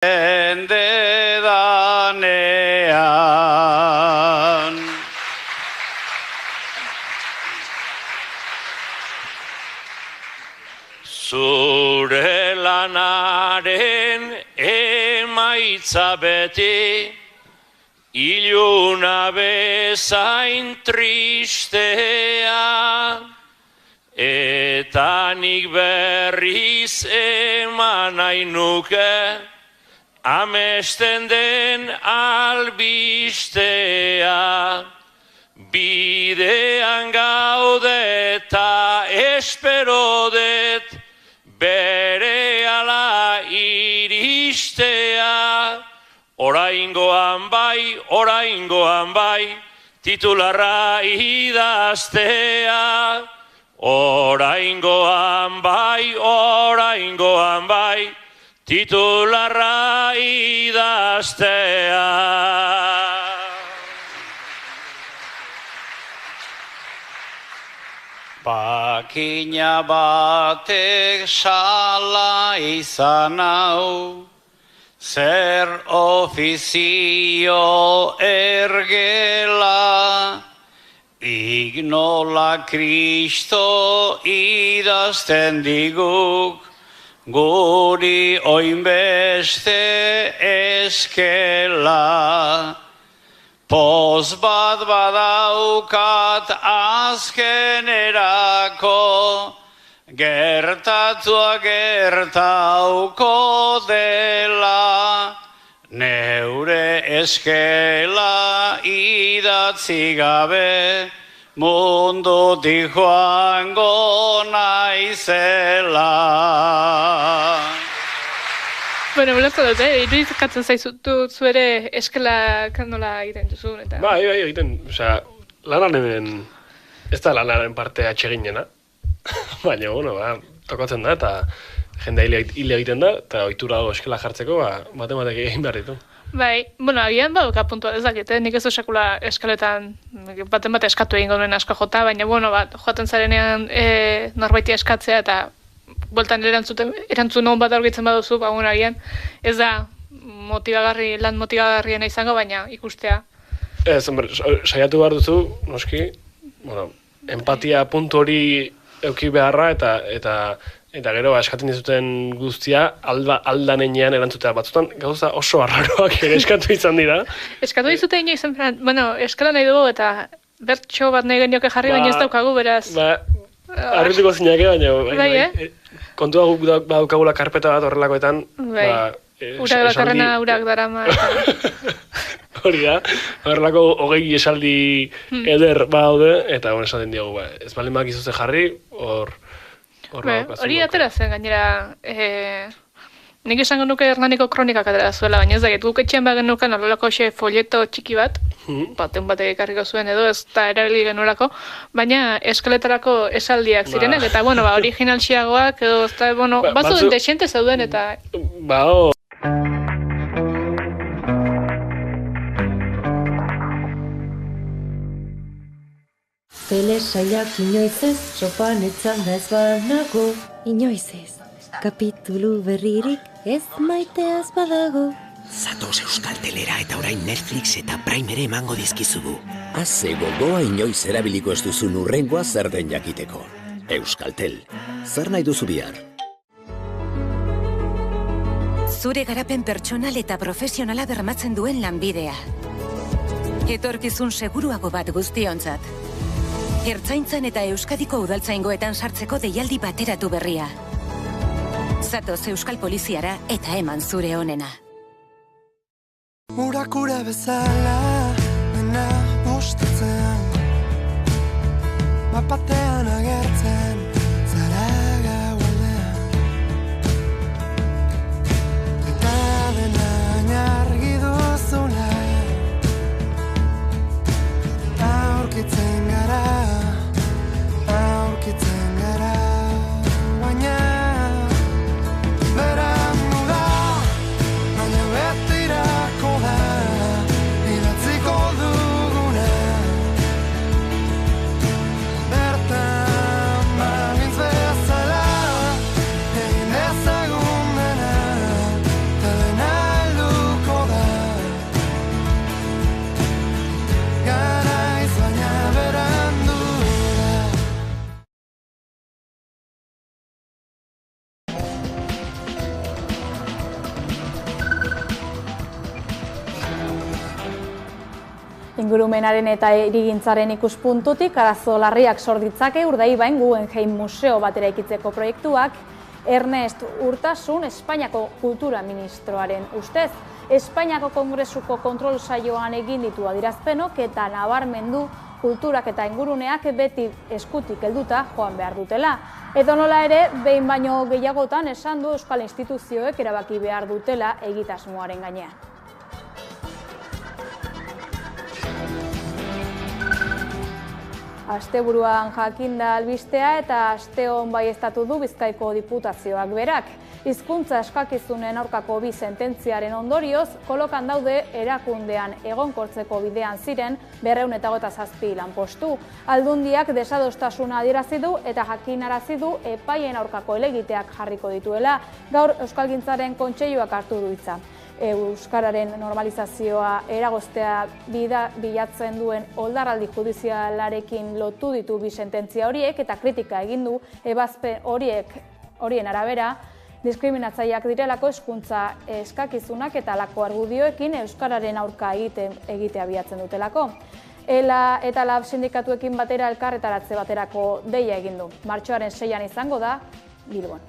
Jende danean. Zure lanaren emaitza beti, iluna bezain tristea, eta nik berriz eman nahi nuke, amesten den albistea. Bidean gaude eta espero det berehala iristea. Oraingoan bai, titularra idaztea. Oraingoan bai, titularra idaztea. Bakina batek sala izan hau, zer ofizio ergela, ignola Kristo idazten diguk, guri oinbeste eskela. Poz bat badaukat azkenerako, gertatua gertauko dela, neure eskela idatzi gabe, mundutik joango naizela. Bueno, ulertu dut, irudikatzen zaizutu zuere eskela nola egiten duzu, eta... Bai, egiten, osea, lanaren, ez da lanaren parte atseginena, baina, bueno, tokatzen da, eta jendea hile egiten da, eta ohitura dago eskela jartzeko, batek egin behar ditu. Bai, bueno, agian baduka puntua ez dakit, nik ez osakula eskaletan baten bate eskatu egin gauden asko jota, baina, bueno, joaten zarenean norbaiti eskatzea, eta bueltan erantzun hon bat aurkitzen baduzu, agian ez da lan motibagarriena izango, baina ikustea. Ez, saiatu behar duzu, noski, bueno, empatia puntu hori euki beharra, eta gero eskatzen dizuten guztia aldanean erantzutea. Batzutan gauza oso arraroak ere eskatu izan dira. Eskatu dizute inoiz, bueno, eskala nahi dugu eta bertso bat nahi genioke jarri, baina ez daukagu, beraz. Arrituko zinake, baina kontua guk daukagula karpeta bat horrelakoetan. Urak dakarrena urak darama. Hori da, horrelako 20 esaldi eder baude, eta esaten diogu, ez baldin bakizuzte jarri, hori atera zen, gainera, nik esango nuke Hernaniko kronikak atera zuela, baina ez dakit, guk etxean bagen nuken alolako folleto txiki bat, baten batek ekarriko zuen edo, ez da erabili genurako, baina eskaletarako esaldiak zirenak, eta, bueno, originalxiagoak, edo, bueno, batzuen desente zeuden, eta... Telesaiak inoiz ez, sopan etzanda ez banago. Inoiz ez, kapitulu berririk ez maiteaz badago. Zatoz Euskal Telera eta orain Netflix eta Prime ere emango dizkizugu. Haze gogoa inoiz erabiliko ez duzun urrengoa zer den jakiteko. Euskaltel, zer nahi duzu bihar? Zure garapen pertsonal eta profesionala bermatzen duen lanbidea. Etorkizun seguruago bat guztiontzat. Ertzaintzan eta Euskadiko udaltzaingoetan sartzeko deialdi bateratu berria. Zatoz Euskal Poliziara eta eman zure onena. Urakura bezala, dena bustatzean, mapatean agertzen, zara gaualdean. Eta dena argi duzula, aurkitzen gara, baina berandu da, baina betirako da, idatziko duguna, bertan Ingurumenaren eta hirigintzaren ikuspuntutik arazo larriak sor ditzake Urdaibain Guggenheim museo bat eraikitzeko proiektuak. Ernest Urtasun, Espainiako kultura ministroaren ustez, Espainiako Kongresuko kontrol saioan egin ditu adierazpenok eta nabarmendu kulturak eta inguruneak beti eskutik helduta joan behar dutela. Edonola ere, behin baino gehiagotan esan du euskal instituzioek erabaki behar dutela egitasmoaren gainean. Asteburuan jakinda albistea eta asteon baieztatu du Bizkaiko Diputazioak berak. Hizkuntza eskakizunen aurkako bi sententziaren ondorioz, kolokan daude erakundean egonkortzeko bidean ziren 227 lanpostu. Aldundiak desadostasuna adierazi du eta jakinarazi du epaien aurkako helegiteak jarriko dituela. Gaur Euskalgintzaren Kontseiluak hartu du hitza. Euskararen normalizazioa eragoztea bilatzen duen oldarraldi judizialarekin lotu ditu bi sententzia horiek eta kritika egin du ebazpen horien arabera diskriminatzaileak direlako hizkuntza eskakizunak eta halako argudioekin euskararen aurka egitea bilatzen dutelako. ELA eta LAB sindikatuekin batera elkarretaratze baterako deia egin du. Martxoaren 6an izango da Bilbon.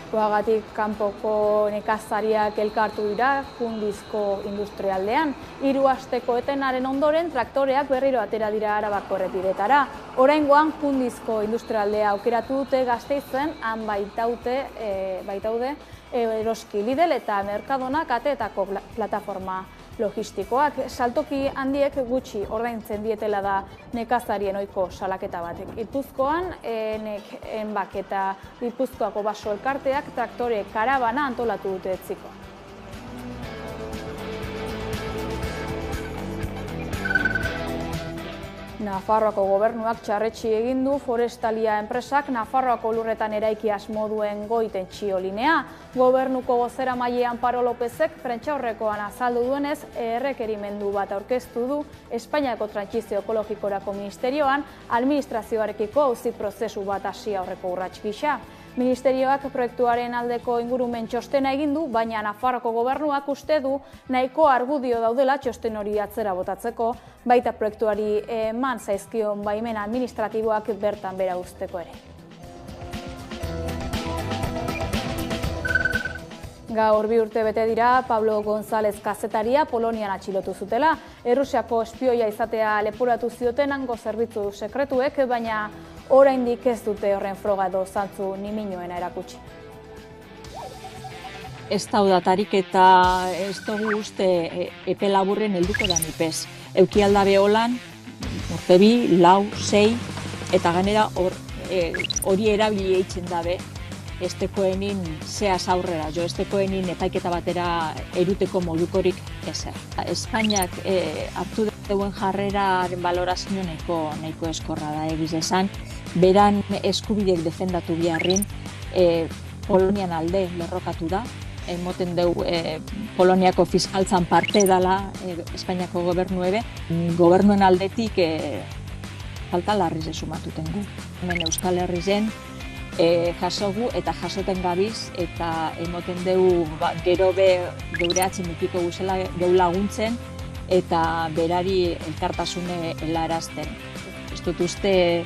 Koagatik kanpoko nekazariak elkartu dira Jundizko industrialdean. 3 asteko etenaren ondoren traktoreak berriro atera dira Arabako errepideetara. Oraingoan Jundizko industrialdea aukeratu dute Gasteizen, han baitaude Eroski, Lidl eta Mercadona kateetako plataforma logistikoak. Saltoki handiek gutxi ordaintzen dietela da nekazarien ohiko salaketa bat. Gipuzkoan, Enbak eta Gipuzkoako baso elkarteak traktore karabana antolatu dute etziko. Nafarroako gobernuak txarretxi egin du Forestalia enpresak Nafarroako lurretan eraiki asmo duen goi-tentsio linea. Gobernuko bozeramaile Amparo Lopezek prentsaurrekoan azaldu duenez errekerimendu bat aurkeztu du Espainiako Trantsizio Ekologikorako Ministerioan administrazioarekiko auzi prozesu bat hasi aurreko urrats gisa. Ministerioak proiektuaren aldeko ingurumen txostena egin du, baina Nafarroko gobernuak uste du nahiko argudio daudela txosten hori atzera botatzeko, baita proiektuari eman zaizkion baimena administratiboak bertan bera uzteko ere. Gaur 2 urte bete dira Pablo González kazetaria Polonian atxilotu zutela. Errusiako espioia izatea leporatu zioten hango zerbitzu sekretuek, baina oraindik ez dute horren froga edo zantzu niminoena erakutsi. Ez daudatarik eta ez dugu uste epe laburren helduko da nipez. Euki aldabe holan, urte 2, 4, 6, eta ganera hori erabili eitzen dabe, estekoenin zeaz aurrera, jo estekoenin epaiketa batera eruteko modukorik ezer. Espainiak hartu duen jarreraren balorazio nahiko eskorra da egiz esan, beran eskubidek defendatu biharrin Polonian alde lerrokatu da, emoten dugu Poloniako fiskaltzan parte dela Espainiako gobernuebe, gobernuen aldetik falta larriz esumatuten gu. Hemen Euskal Herrizen jasogu eta jasoten gabiz eta emoten dugu gero geure atximikiko guzela geu laguntzen eta berari elkartasune helarazten. Ez dut uste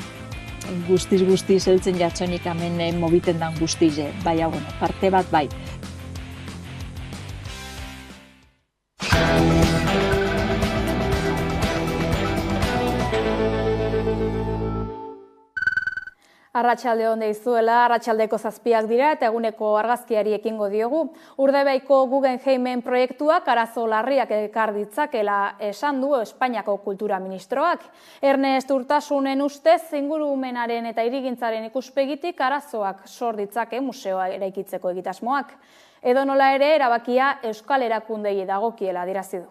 guztiz heltzen jartzonik hemen mobiten dan guztize, baina parte bat bai. Arratsalde on deizuela, arratsaldeko 7 dira eta eguneko argazkiari ekingo diogu. Urdaibaiko Guggenheimen proiektuak arazo larriak ekar ditzakela esan du Espainiako kultura ministroak. Ernest Urtasunen ustez ingurumenaren eta hirigintzaren ikuspegitik arazoak sor ditzake museoa eraikitzeko egitasmoak. Edonola ere erabakia euskal erakundei dagokiela adierazi du.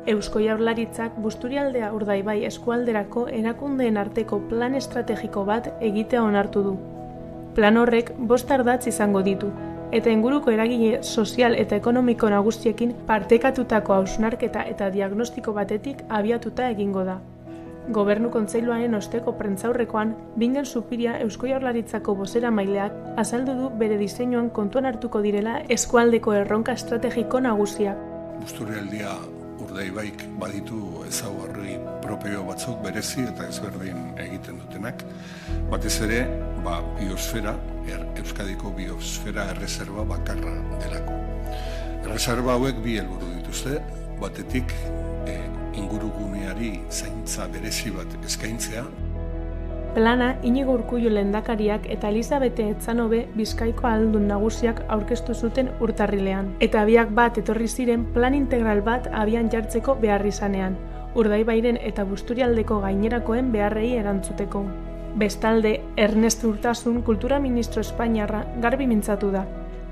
Eusko Jaurlaritzak Busturialdea Urdaibai eskualderako erakundeen arteko plan estrategiko bat egitea onartu du. Plan horrek 5 ardatz izango ditu, eta inguruko eragile sozial eta ekonomiko nagusiekin partekatutako hausnarketa eta diagnostiko batetik abiatuta egingo da. Gobernu Kontseiluaren osteko prentzaurrekoan, Bingen Zupiria Eusko Jaurlaritzako bozeramaileak azaldu du bere diseinuan kontuan hartuko direla eskualdeko erronka estrategiko nagusiak. Busturialdia Urdaibaik baditu ezaugarri propio batzuk berezi eta ezberdin egiten dutenak. Batez ere, biosfera, Euskadiko biosfera erreserba bakarra delako. Erreserba hauek bi helburu dituzte, batetik inguruguneari zaintza berezi bat eskaintzea. Plana Inigo Urkullu lehendakariak eta Elizabete Etxanobe Bizkaiko ahaldun nagusiak aurkeztu zuten urtarrilean. Eta biak bat etorri ziren plan integral bat abian jartzeko beharrizanean, Urdaibairen eta Busturialdeko gainerakoen beharrei erantzuteko. Bestalde, Ernest Urtasun kultura ministro espainiarra garbi mintzatu da.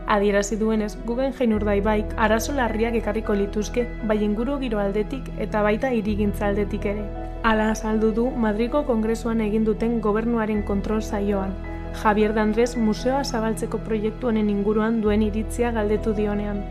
Adierazi duenez, Guggenheim Urdaibaik arazo larriak ekarriko lituzke bai inguru giro aldetik eta baita hirigintza aldetik ere. Hala azaldu du Madrilgo Kongresuan egin duten gobernuaren kontrol saioan. Javier de Andrés museoa zabaltzeko proiektu honen inguruan duen iritzia galdetu dionean.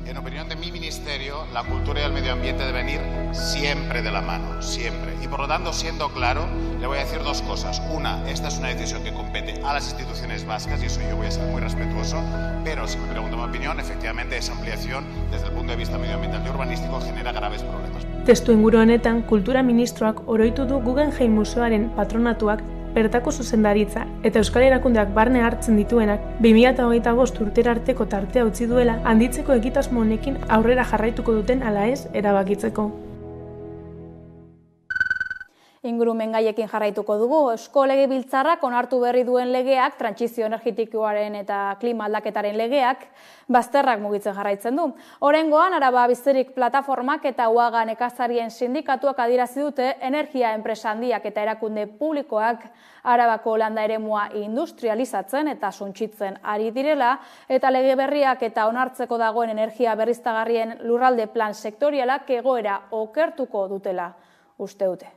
En opinión de mi ministerio, la cultura y el medio ambiente deben ir siempre de la mano, siempre. Y por lo tanto, siendo claro, le voy a decir dos cosas. Una, esta es una decisión que compete a las instituciones vascas y eso yo voy a ser muy respetuoso, pero si me pregunto mi opinión, efectivamente esa ampliación desde el punto de vista medioambiental y urbanístico genera graves problemas. Testu inguru honetan, kultura ministroak oroitu du Guggenheim museoaren patronatuak bertako zuzendaritza eta euskal erakundeak barne hartzen dituenak 2025 urtera arteko tartea utzi duela handitzeko egitasmo honekin aurrera jarraituko duten ala ez erabakitzeko. Ingurumen gaiekin jarraituko dugu. Eusko Legebiltzarrak onartu berri duen legeak, trantsizio energetikoaren eta klima aldaketaren legeak, bazterrak mugitzen jarraitzen du. Oraingoan, Araba Bizirik plataformak eta UAGA nekazarien sindikatuak adierazi dute energia enpresa handiak eta erakunde publikoak Arabako landa eremua industrializatzen eta suntsitzen ari direla, eta lege berriak eta onartzeko dagoen energia berriztagarrien lurralde plan sektorialak egoera okertuko dutela uste dute.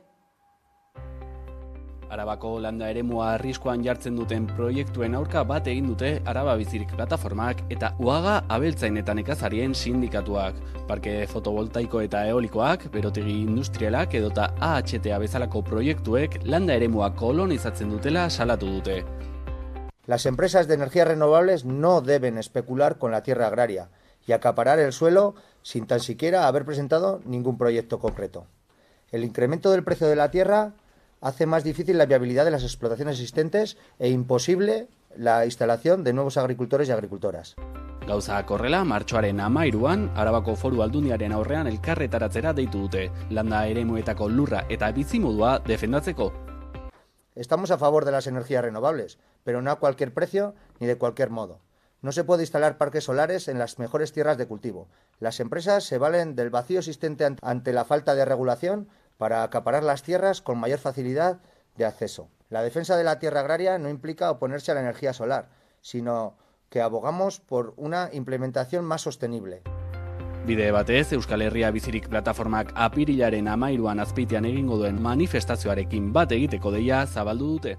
Arabako landa eremua arriskuan jartzen duten proiektuen aurka bat egin dute Araba Bizirik plataformak eta UAGA abeltzain eta nekazarien sindikatuak. Parke fotovoltaiko eta eolikoak, berotegi industrialak edota AHTA bezalako proiektuek landa eremua kolonizatzen dutela salatu dute. Las empresas de energías renovables no deben especular con la tierra agraria y acaparar el suelo sin tan siquiera haber presentado ningún proyecto concreto. El incremento del precio de la tierra hace más difícil la viabilidad de las explotaciones existentes e imposible la instalación de nuevos agricultores y agricultoras. Gauzak horrela, martxoaren 13an, Arabako Foru Aldundiaren aurrean elkarretaratzera deitu dute, landa eremuetako lurra eta bizimodua defendatzeko. Estamos a favor de las energías renovables, pero no a cualquier precio ni de cualquier modo. No se puede instalar parques solares en las mejores tierras de cultivo. Las empresas se valen del vacío existente ante la falta de regulación para acaparar las tierras con mayor facilidad de acceso. La defensa de la tierra agraria no implica oponerse a la energía solar, sino que abogamos por una implementación más sostenible. Bide batez, Euskal Herria Bizirik plataformak apirilaren 13an Azpeitian egingo duen manifestazioarekin bat egiteko deia zabaldu dute.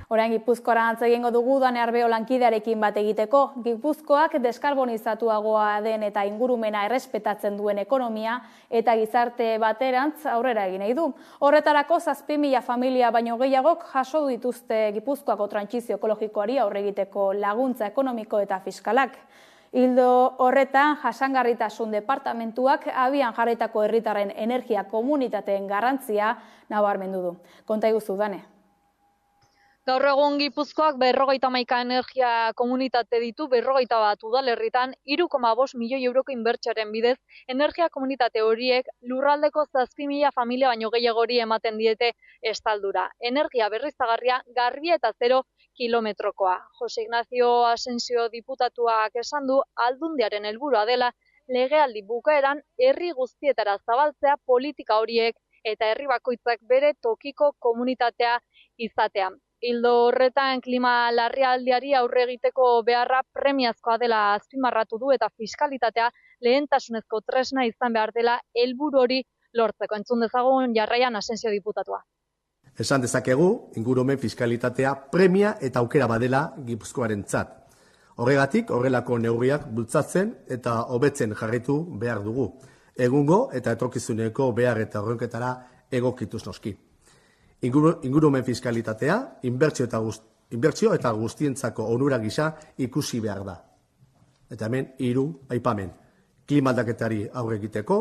Orain Gipuzkoara egingo dugu Dane Arbeo lankidearekin bat egiteko. Gipuzkoak deskarbonizatuagoa den eta ingurumena errespetatzen duen ekonomia eta gizarte baterantz aurrera egin nahi du. Horretarako 7.000 familia baino gehiagok jaso dituzte Gipuzkoako trantsizio ekologikoari aurre egiteko laguntza ekonomiko eta fiskalak. Ildo horretan, jasangarritasun departamentuak abian jarritako herritarren energia komunitateen garrantzia nabarmendu du. Konta iguzu, Dane. Gaur egun Gipuzkoak 51 energia komunitate ditu, 51 udalerritan 3,5 milioi euroko inbertsioaren bidez, energia komunitate horiek lurraldeko 7.000 familia baino gehiagori ematen diete estaldura. Energia berriztagarria garbi eta 0 kilometrokoa. Jose Ignacio Asensio diputatuak esan du Aldundiaren helburua dela legealdi bukaeran herri guztietara zabaltzea politika horiek eta herri bakoitzak bere tokiko komunitatea izatea. Ildo horretan klima larrialdiari aurre egiteko beharra premiazkoa dela azpimarratu du eta fiskalitatea lehentasunezko tresna izan behar dela helburu hori lortzeko. Entzun dezagun jarraian Asensio diputatua. Esan dezakegu, ingurumen fiskalitatea premia eta aukera badela Gipuzkoarentzat. Horregatik, horrelako neurriak bultzatzen eta hobetzen jarraitu behar dugu. Egungo eta etorkizuneko behar eta horrenketara egokituz noski. Ingurumen fiskalitatea, inbertsio eta guztientzako onura gisa ikusi behar da. Eta hemen 3 aipamen. Klima aldaketari aurre egiteko,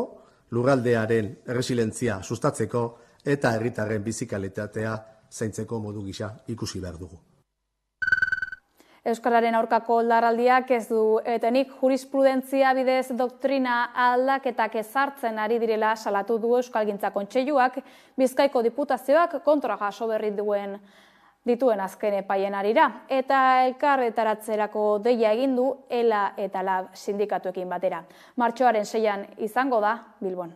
lurraldearen erresilientzia sustatzeko eta herritarren bizikalitatea zaintzeko modu gisa ikusi behar dugu. Euskararen aurkako oldarraldiak ez du etenik jurisprudentzia bidez doktrina aldaketak ezartzen ari direla salatu du Euskalgintza Kontseiluak, Bizkaiko Diputazioak kontra jaso berri dituen azken epaien arira, eta elkarretaratzerako deia egin du ELA eta LAB sindikatuekin batera. Martxoaren 6an izango da Bilbon.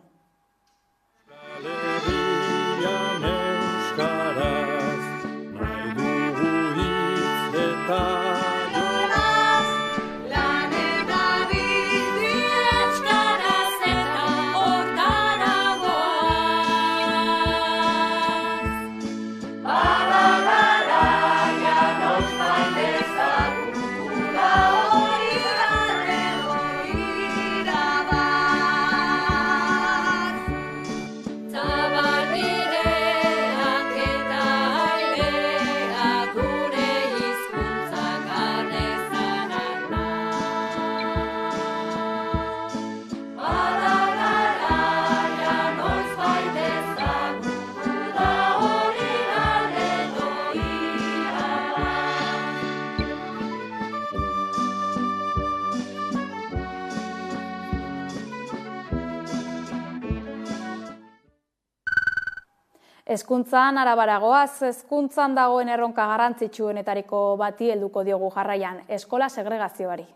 Hezkuntzan arabaragoaz, hezkuntzan dagoen erronka garrantzitsuenetariko bati helduko diogu jarraian, eskola segregazioari.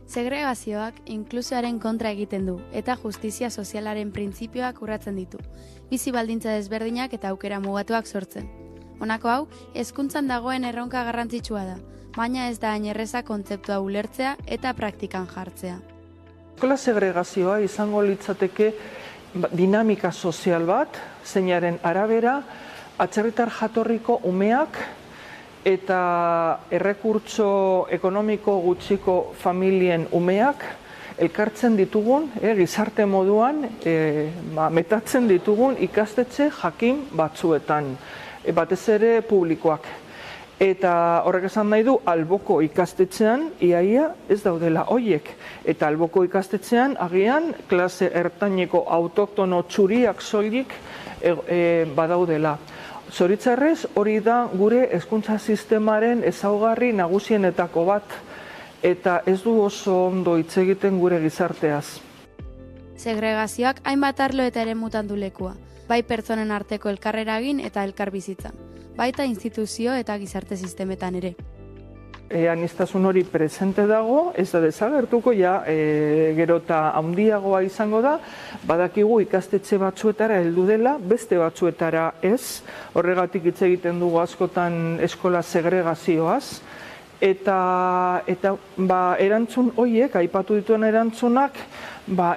Segregazioak inklusioaren kontra egiten du eta justizia sozialaren printzipioak urratzen ditu, bizi baldintza desberdinak eta aukera mugatuak sortzen. Honako hau, hezkuntzan dagoen erronka garrantzitsua da, baina ez da hain erreza kontzeptua ulertzea eta praktikan jartzea. Eskola segregazioa izango litzateke dinamika sozial bat, zeinaren arabera, atzerritar jatorriko umeak eta errekurtso ekonomiko gutxiko familien umeak elkartzen ditugun, gizarte moduan, metatzen ditugun ikastetxe jakin batzuetan, batez ere publikoak. Eta horrek esan nahi du, alboko ikastetxean iaia ez daudela hoiek. Eta alboko ikastetxean agian klase ertaineko autoktono txuriak soilik badaudela. Zoritzarrez hori da gure hezkuntza sistemaren ezaugarri nagusienetako bat, eta ez du oso ondo hitz egiten gure gizarteaz. Segregazioak hainbat arlo eta eremutan du lekua, bai pertsonen arteko elkarreragin eta elkarbizitzan, baita instituzio eta gizarte sistemetan ere. Aniztasun hori presente dago, ez da desagertuko, gero eta handiagoa izango da, badakigu ikastetxe batzuetara heldu dela, beste batzuetara ez, horregatik hitz egiten dugu askotan eskola segregazioaz, eta erantzun horiek, aipatu dituen erantzunak,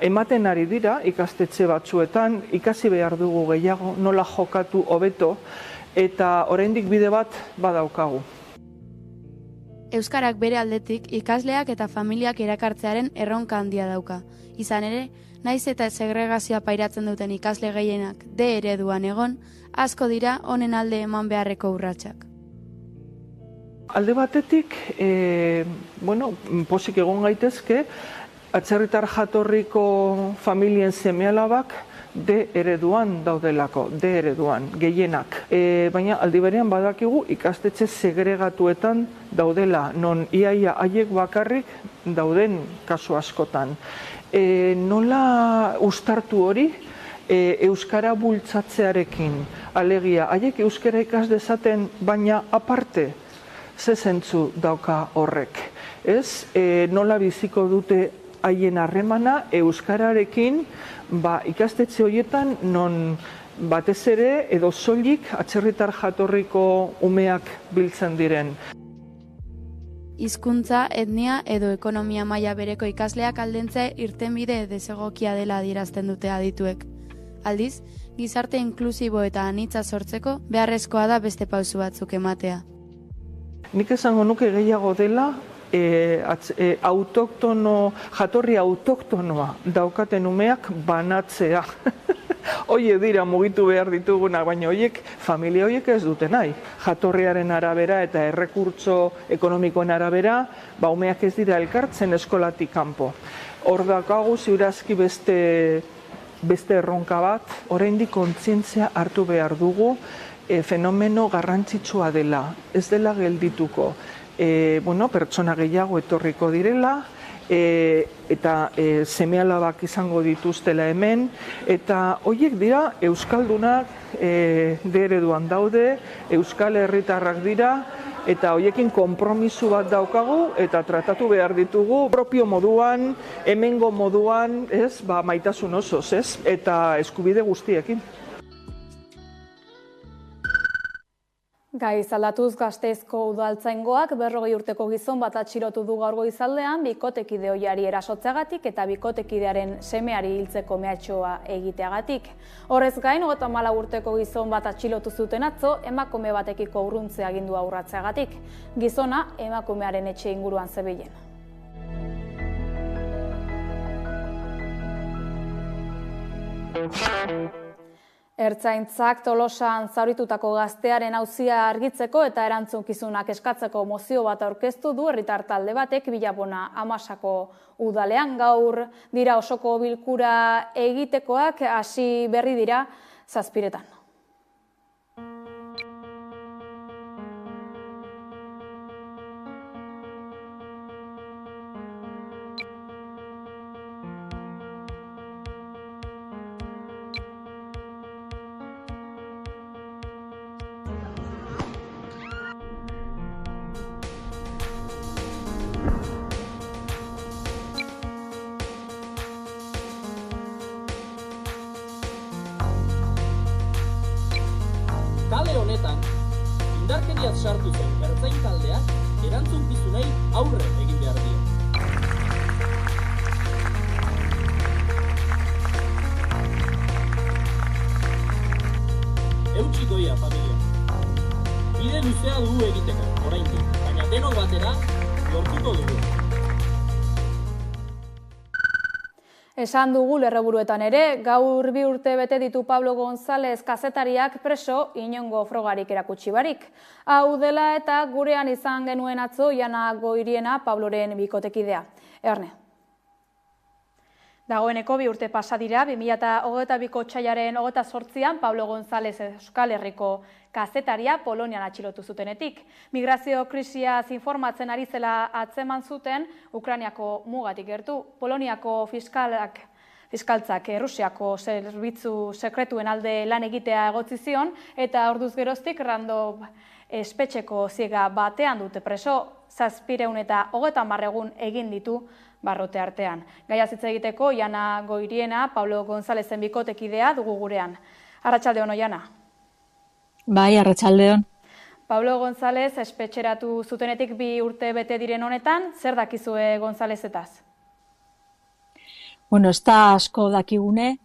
ematen ari dira ikastetxe batzuetan, ikasi behar dugu gehiago, nola jokatu hobeto, eta oraindik bide bat badaukagu. Euskarak bere aldetik ikasleak eta familiak erakartzearen erronka handia dauka. Izan ere, naiz eta segregazioa pairatzen duten ikasle gehienak D ereduan egon, asko dira honen alde eman beharreko urratsak. Alde batetik, pozik egon gaitezke, atzerritar jatorriko familien seme-alabak D ereduan daudelako, D ereduan, gehienak. Baina aldi berean badakigu ikastetxe segregatuetan daudela, non iaia haiek bakarrik dauden kasu askotan. Nola uztartu hori euskara bultzatzearekin, alegia, haiek euskara ikas dezaten, baina aparte, ze zentzu dauka horrek. Nola biziko dute haien harremana euskararekin, ikastetxe horietan non batez ere edo soilik atzerritar jatorriko umeak biltzen diren. Hizkuntza, etnia edo ekonomia maila bereko ikasleak aldentzea irtenbide desegokia dela adierazten dute adituek. Aldiz, gizarte inklusibo eta anitza sortzeko beharrezkoa da beste pausu batzuk ematea. Nik esango nuke gehiago dela jatorri autoktonoa daukaten umeak banatzea. Oie dira mugitu behar ditugunak, baina familia horiek ez dute nahi. Jatorriaren arabera eta errekurtso ekonomikoen arabera, umeak ez dira elkartzen eskolatik kanpo. Hor daukagu ziurazki beste erronka bat, oraindik kontzientzia hartu behar dugu, fenomeno garrantzitsua dela, ez dela geldituko. Pertsona gehiago etorriko direla, eta seme-alabak izango dituztela hemen, eta horiek dira euskaldunak ereduan daude, euskal herritarrak dira, eta horiekin konpromisu bat daukagu, eta tratatu behar ditugu propio moduan, hemengo moduan, maitasun osoz, eta eskubide guztiekin. Gaiz aldatuz Gasteizko udaltzaingoak 40 urteko gizon bat atxilotu du gaur goizaldean bikotekide ohiari erasotzeagatik eta bikotekidearen semeari hiltzeko mehatxua egiteagatik. Horrez gain, 34 urteko gizon bat atxilotu zuten atzo emakume batekiko urruntze agindua urratzeagatik. Gizona emakumearen etxe inguruan zebilen. Ertzaintzak Tolosan zauritutako gaztearen auzia argitzeko eta erantzukizunak eskatzeko mozio bat aurkeztu du herritar talde batek Bilabona Amasako udalean. Gaur dira osoko bilkura egitekoak, hasi berri dira 7:00. Kale honetan, indarkeriaz sartu zen ertzain taldeak erantzunkizunei aurre egin behar dio. Eutxikoia, familia. Bide luzea dugu egiteko, oraindik, baina denok batera lortuko dugu. Esan dugu lerroburuetan ere, gaur 2 urte bete ditu Pablo González kazetariak preso inongo frogarik erakutsi barik. Hau dela eta gurean izan genuen atzo Jana Goiriena Pabloren bikotekidea. Erne. Dagoeneko 2 urte pasa dira, 2022ko otsailaren 28an Pablo González Euskal Herriko kazetaria Polonian atxilotu zutenetik. Migrazio krisiaz informatzen ari zela atzeman zuten Ukrainiako mugatik gertu. Poloniako fiskaltzak Rusiako zerbitzu sekretuen alde lan egitea egotzi zion eta orduz geroztik Randov espetxeko ziega batean dute preso, 730 egun egin ditu barrote artean. Gaia hitz egiteko Jana Goiriena, Pablo Gonzálezen bikotekidea dugu gurean. Arratsaldeon, Jana. Bai, arratsaldeon. Pablo González espetxeratu zutenetik 2 urte bete diren honetan, zer dakizue Gonzálezetaz? Bueno, ez da asko dakigune,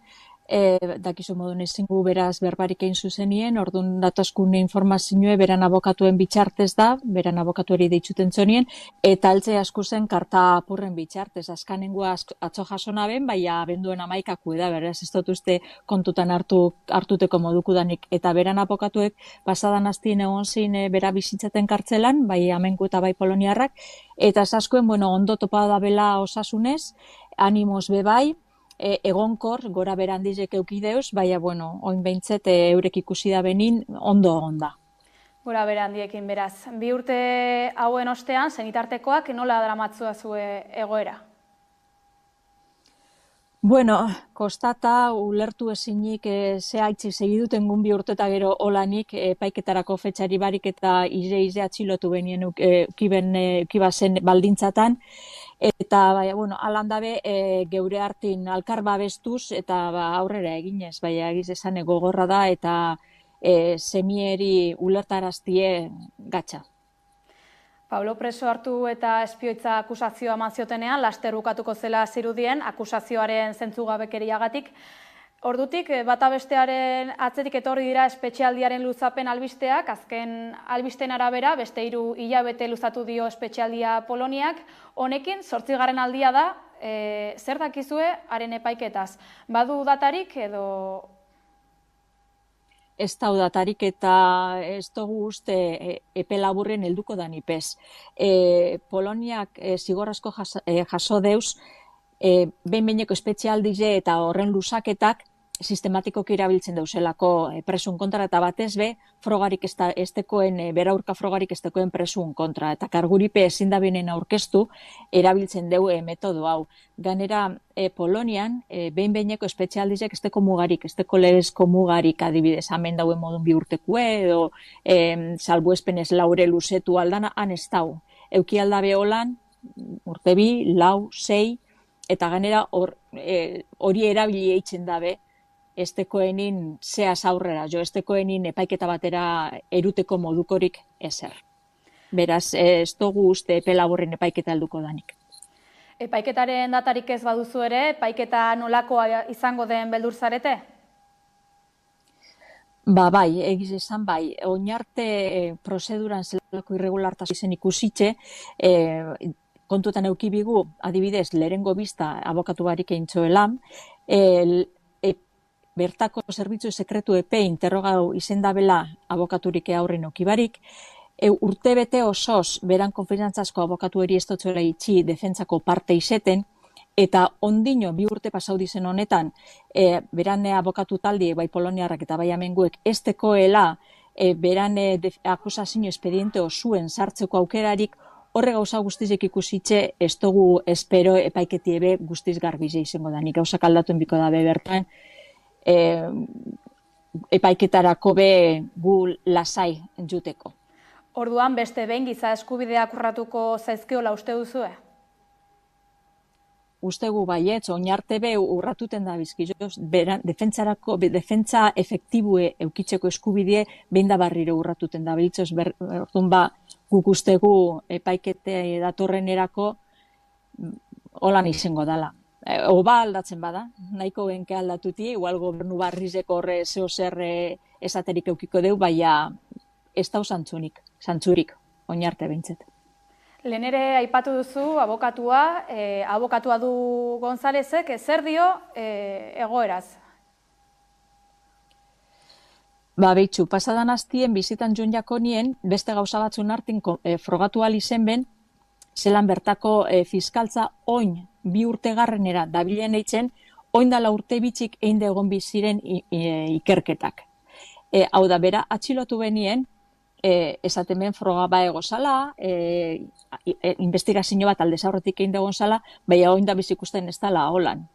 dakizu modun ezingu beraz berbarik egin zuzenien, orduan datoskun informazioe beran abokatuen bitxartez da, beran abokatueri deitzuten zonien, eta altze asko zen karta apurren bitxartez. Azkanengoa atzo jasonaben, baina abenduen 11 da, beraz ez dut uste kontutan hartuteko modukudanik, eta beran abokatuek pasadan astien egon zein bera bizitzaten kartzelan, bai amenku eta bai poloniarrak, eta ez askoen, ondo topa da bela osasunez, animoz bebai, egonkor, gora berandizek eukideuz, baina, oin behintzet eurek ikusi da benin, ondo egon da. Gora berandiekin beraz. 2 urte hauen ostean, senitartekoak nola dramatzua zue egoera? Kostata ulertu ezinik ze haitzik segiduten gun 2 urte eta gero olanik epaiketarako fetxari barik eta ize atxilotu benien ukibazen baldintzatan. Eta, alandabe, geure hartin alkar babestuz eta aurrera eginez, egiz esan gogorra da eta semieri ulertaraztie gatza. Pablo preso hartu eta espioitza akusazioa eman ziotenean, laster bukatuko zela zirudien akusazioaren zentzugabekeriagatik. Ordutik, bata bestearen atzetik etorri dira espetxealdiaren luzapen albisteak, azken albisten arabera, beste 3 hilabete luzatu dio espetxealdia Poloniak, honekin 8. aldia da, zer dakizue haren epaiketaz? Badu datarik edo... Ez da datarik eta ez dugu uste epe laburren helduko da nipez. Poloniak zigor asko jaso deuz, behin-behineko espetxealdize eta horren luzaketak sistematikoki erabiltzen dauzelako presun kontra eta batez be, frogarik estekoen, beraurka frogarik estekoen presun kontra. Eta karguripe ezin da benen aurkeztu erabiltzen deu metodo hau. Ganera, Polonian, behin-behineko espetxealdizek esteko mugarik, esteko legezko mugarik adibidez, hemen dauen modun 2 urtekue, edo salbuespenez laure luzetu aldana, han ez dau. Euki aldabe holan, urte 2, 4, 6, eta ganera hori erabili eitzen dabe, estekoenin zeaz aurrera, estekoenin epaiketa batera eruteko modukorik ezer. Beraz, ez dugu uste epe laburren epaiketa helduko danik. Epaiketaren datarik ez baduzu ere, epaiketa nolakoa izango den beldur zarete? Bai, egiz esan bai, oinarte prozeduran zelako irregulartasun ikusitxe, kontutan eukibigu, adibidez, lehengo bista abokatu barik eintzoelan, bertako zerbitzu sekretu epe interrogau izendabela abokaturik aurren okibarik, urtebete osoz beran konfiantzazko abokatu eri estotzuela itxi defentsako parte izeten, eta ondino 2 urte pasau dizen honetan, beran abokatu taldi, bai poloniarrak eta bai amenguek, estekoela beran akusazio espediente osuen sartzeko aukerarik, horre gauza guztizek ikusitxe, ez dugu espero epaiketi ebe guztiz garbize izango da. Nik gauzak aldatuen biko dabe bertan, epaiketarako be gu lasai entzuteko. Orduan, beste behin giza eskubideak urratuko zaizkiola uste duzue? Uste gu baietz, oinarte be urratuten da bizkizoz, defentsa efektibue eukitzeko eskubidea behin da barriro urratuten da biltzoz, orduan guk ustegu epaikete datorren erako holan izango dala. Oba aldatzen bada, nahiko genke aldatuti, igual gobernu barrizeko horre zeo zer esaterik eukiko deu, baina ez dau zantzurik, oinarte behintzet. Lehen ere aipatu duzu abokatua du Gonzalezek, zer dio egoeraz? Behitxu, pasadan hastien bizitan joan jakonien, beste gauza batzun hartin frogatu alizen ben, zelan bertako fiskaltza oin 2 urtegarrenera dabilen eitzen, oin dala urte bitxik egin egon biziren ikerketak. Hau da, bera, atxilotu benien, esaten ben froga ba egozala, investigazio bat aldez aurretik egin egon zala, baina oin da bizikusten ez dala holan.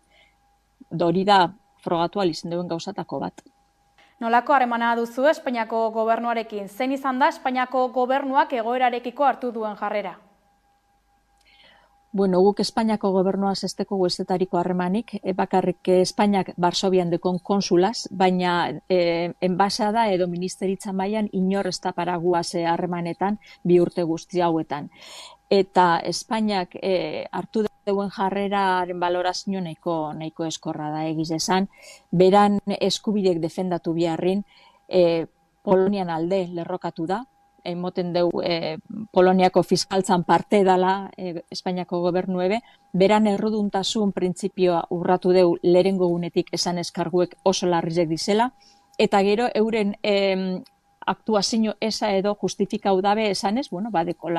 Dori da frogatu alizen duen gauzatako bat. Nolako harremana duzu Espainiako gobernuarekin? Zein izan da Espainiako gobernuak egoerarekiko hartu duen jarrera? Bueno, guk Espainiako gobernua zesteko guestetariko harremanik, bakarrik Espainiak Varsovian dekon konsulaz, baina enbasada edo ministeritza mailan inor ez da paraguaz harremanetan 2 urte guzti hauetan. Eta Espainiak hartu duen jarreraren balorazio nahiko eskorra da egiz esan, beran eskubidek defendatu biharrin, Polonian alde lerrokatu da, emoten deu Poloniako fiskaltzan parte dala Espainiako gobernu ebe, beran erruduntasun printzipioa urratu deu lehengo gunetik esan eskarguek oso larrizek dizela, eta gero euren aktuazio esa edo justifikau dabe esanez, badeko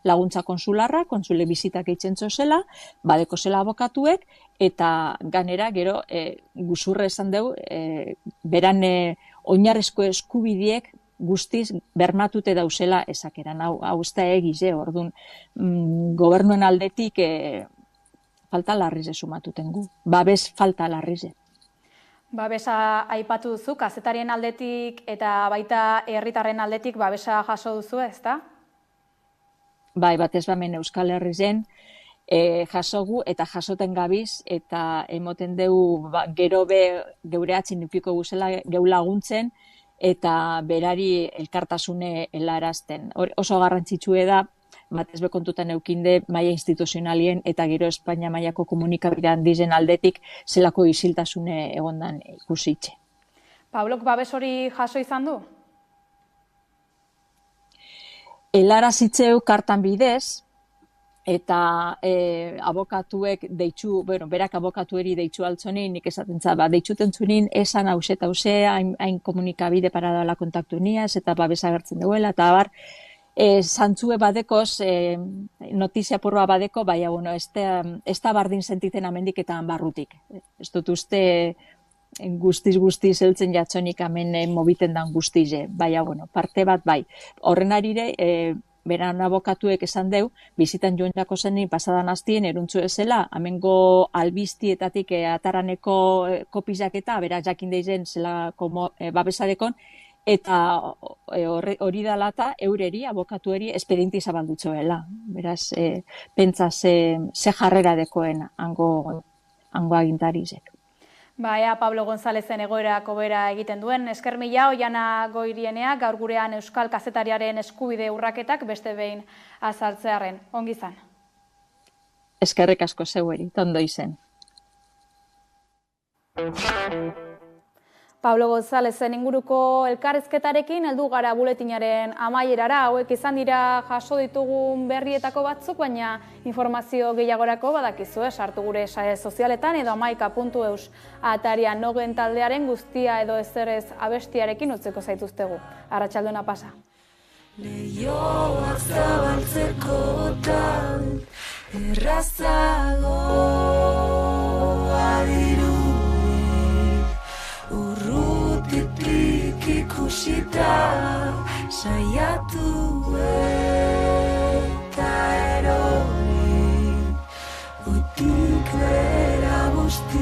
laguntza konsularra, konsule bizitak eitzen zela, badeko zela abokatuek, eta ganera gero guzurre esan deu, beran oinarrezko eskubidiek guztiz bermatute dauzela esakeran. Hau ez da egize, orduan gobernuen aldetik falta larrize sumatuten gu. Babes falta larrize. Babesa aipatu duzu, kazetarien aldetik eta baita herritarren aldetik babesa jaso duzu, ezta? Bai, batez bamen Euskal Herrizen jasogu eta jasoten gabiz eta emoten dugu gero be geure atzin upiko guzela geu laguntzen, eta berari elkartasune helarazten. Oso garrantzitsue da, batez bekontutan eukinde maila instituzionalien eta gero Espainia mailako komunikabidean dizen aldetik zelako isiltasune egondan ikusitxe. Pablok babes hori jaso izan du? Helarazitzeu kartan bidez, eta abokatuek deitzu, berak abokatueri deitzu altzonin, nik esaten zaba, deitzuten zunin esan hause eta hause, hain komunikabide paradala kontaktu niaz, eta babesa agertzen duela, eta abar, zantzue badekoz, notizia porroa badeko, baina, ez da bardin sentiten amendik eta barrutik. Ez dut uste guztiz heltzen jatzonik hemen mobiten dan guztize, baina, parte bat bai. Horren arire, beran abokatuek esan deu, bizitan joan jako zenin pasadan hastien eruntzu ezela, amengo albiztietatik ataraneko kopizak eta, berak jakin deizen zela babesarekon, eta hori dalata eureri, abokatueri, espedienti zabaldutzoela. Beraz, pentsa ze jarrera dekoen hango agintarizek. Ea Pablo Gonzalezen egoerako bera egiten duen, esker mila Oiana Goirienea gaur gurean euskal kazetariaren eskubide urraketak beste behin azaltzearen. Ongi izan. Eskerrik asko zeueri, tondo izen. Pablo Gonzalezen inguruko elkarrizketarekin heldu gara buletinaren amaierara, hauek izan dira jaso ditugun berrietako batzuk, baina informazio gehiagorako badakizu, sartu gure sare sozialetan edo 11.eus atarian nogen taldearen guztia edo ezerez abestiarekin utzeko zaituztegu. Arratsaldeona pasa. Leioak zabaltzekotan errazago adiru urrutitik ikusita saiatu eta erori utik bera busti.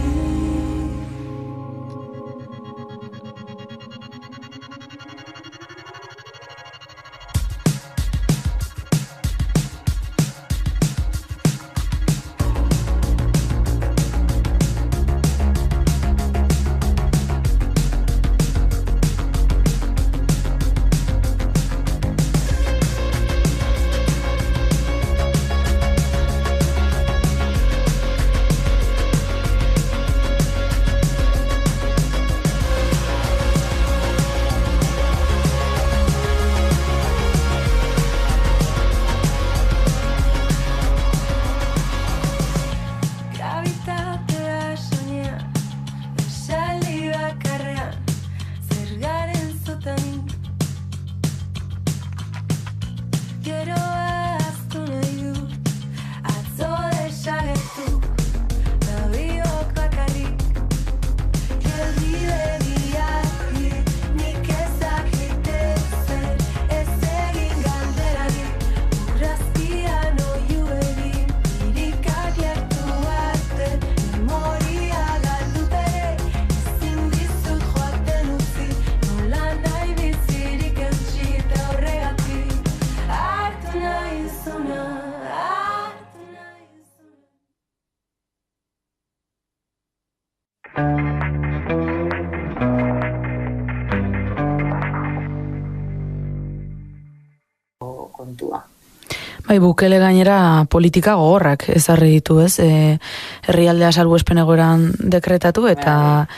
Bai, Bukele gainera politika gogorrak ezarri ditu, ez? Herrialdea salbuespen egoeran dekretatu eta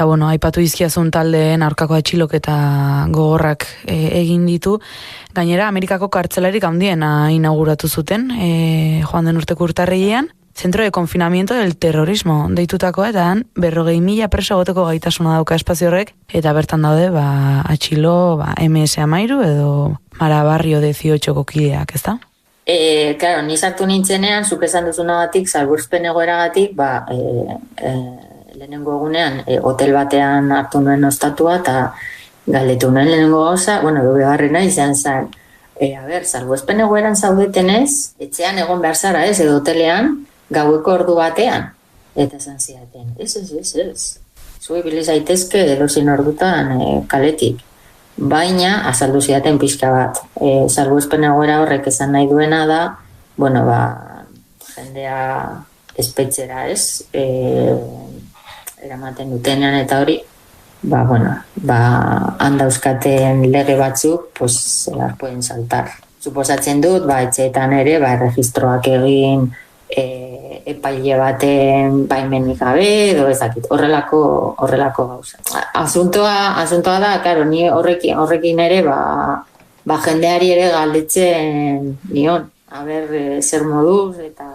bueno, aipatu dizkiazun taldeen aurkako atxiloketa gogorrak egin ditu. Gainera, Amerikako kartzelarik handiena inauguratu zuten, joan den urteko urtarrilean, Centro de Confinamiento del Terrorismo deitutakoa, eta 40.000 preso egoteko gaitasuna dauka espazio horrek, eta bertan daude atxilo MS-13 edo Mara Barrio 18ko kideak, ez da? Claro, ni sartu nintzenean, zuk esan duzunagatik, salbuespen egoeragatik, lehenengo egunean hotel batean hartu nuen ostatua, eta galdetu nuen lehenengo gauza, begarrena izan zen, salbuespen egoeran zaudetenez, etxean egon behar zara ez, edo hotelean, gaueko ordu batean. Eta esan zidaten, ez. Zue bile zaitezke edozin ordutan kaletik. Baina, azaldu zidaten pixka bat. Salbuespen egoera horrek esan nahi duena da, jendea espetxera ez, eramaten dutenean eta hori, handa euskaten lege batzuk, se las pueden saltar. suposatzen dut, etxeetan ere, erregistroak egin epaile baten baimenik gabe, edo ezakit, horrelako gauza. Asuntoa da, karo, ni horrekin ere, jendeari ere galdetzen nion, zer moduz, eta